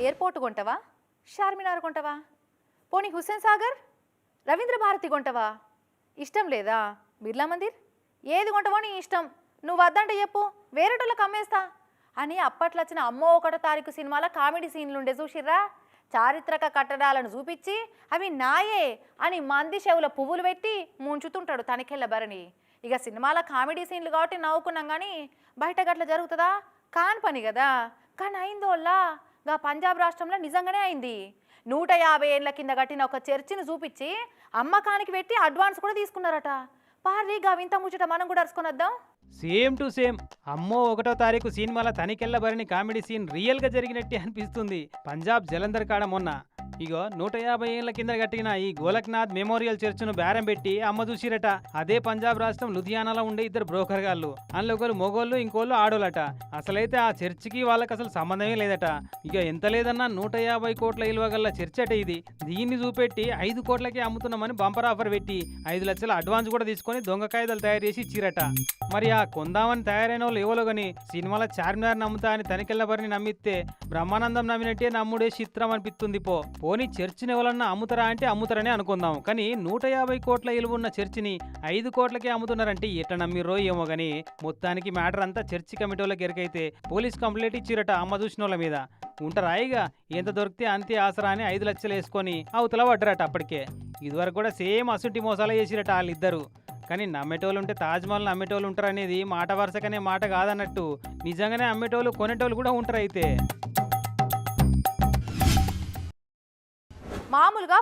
Airport కొంటవా, Charminar కొంటవా, పోనీ హుస్సేన్ సాగర్, రవీంద్ర భారతి కొంటవా? ఇష్టం లేదా బిర్లా మందిర్? ఏది కొంటవో నీ ఇష్టం, నువ్వు వద్దంటే చెప్పు, వేరేటోళ్ళకి అమ్మేస్తా అని అప్పట్లో వచ్చిన అమ్మో ఒకటో తారీఖు సినిమాలో కామెడీ సీన్లు ఉండే చూసిర్రా? చారిత్రక కట్టడాలను చూపించి అవి నాయే అని మంది చెవుల పువ్వులు పెట్టి ముంచుతుంటాడు తనిఖీల భరణి. ఇక సినిమాల కామెడీ సీన్లు కాబట్టి నవ్వుకున్నాం కానీ బయట గట్ల జరుగుతుందా? కాని పని కదా. కానీ అయిందోల్లా గా పంజాబ్ రాష్ట్రంలో నిజంగానే అయింది. 150 ఏళ్ల కింద కట్టిన ఒక చర్చిని చూపించి అమ్మకానికి పెట్టి అడ్వాన్స్ కూడా తీసుకున్నారట. పార్లీ గా వింత ముచ్చట మనం కూడా అరుచుకొని వద్దాం. సేమ్ టు సేమ్ అమ్మో ఒకటో తారీఖు సినిమాల Tanikella Bharani comedy scene real గా జరిగినట్టే అనిపిస్తుంది. పంజాబ్ జలంధర్ కాడ మొన్న ఇగో 150 ఏళ్ల కింద కట్టిన ఈ గోలక్నాథ్ మెమోరియల్ చర్చ్ను బేరం పెట్టి అమ్మ చూసిరట. అదే పంజాబ్ రాష్ట్రం లుధియానాలో ఉండే ఇద్దరు బ్రోకర్ గాళ్ళు, అందులో ఒకరు మొగోళ్ళు ఇంకోళ్ళు ఆడోళ్ళట. అసలైతే ఆ చర్చికి వాళ్ళకి అసలు సంబంధమే లేదట. ఇక ఎంత లేదన్నా 150 కోట్ల విలువ గల చర్చ్ అట ఇది. దీన్ని చూపెట్టి 5 కోట్లకే అమ్ముతున్నామని బంపర్ ఆఫర్ పెట్టి 5 లక్షల అడ్వాన్స్ కూడా తీసుకొని దొంగ కాయిదాలు తయారు చేసి ఇచ్చిరట. మరి ఆ కొందామని తయారైన వాళ్ళు ఎవరో గాని సినిమాల చార్మినార్ నమ్ముతా అని తనికెళ్ళ భరణి నమ్మిస్తే బ్రహ్మానందం నమ్మినట్టే నమ్ముడే చిత్రం అనిపిస్తుంది. పోనీ చర్చిని ఎవరన్నా అమ్ముతారా అంటే అమ్ముతారనే అనుకుందాం. కానీ 150 కోట్ల విలువ ఉన్న చర్చిని 5 కోట్లకే అమ్ముతున్నారంటే ఎట్లా నమ్మిరో ఏమో గానీ మొత్తానికి మ్యాటర్ అంతా చర్చి కమిటీ వాళ్ళకి ఎరికైతే పోలీస్ కంప్లైంట్ ఇచ్చిరట అమ్మ చూసిన వాళ్ళ మీద. ఉంటారాయిగా ఎంత దొరికితే అంతే ఆసరా అని 5 లక్షలు వేసుకొని అవతల పడ్డరట. అప్పటికే ఇదివరకు కూడా సేమ్ అసుంటి మోసాలు చేసిరట వాళ్ళిద్దరు. కానీ నమ్మేటోళ్ళు ఉంటే తాజ్మహల్ నమ్మేటోళ్ళు ఉంటారు అనేది మాట వరుసకనే మాట కాదన్నట్టు నిజంగానే అమ్మేటోళ్ళు కొనేటోళ్ళు కూడా ఉంటారు. అయితే మామూలుగా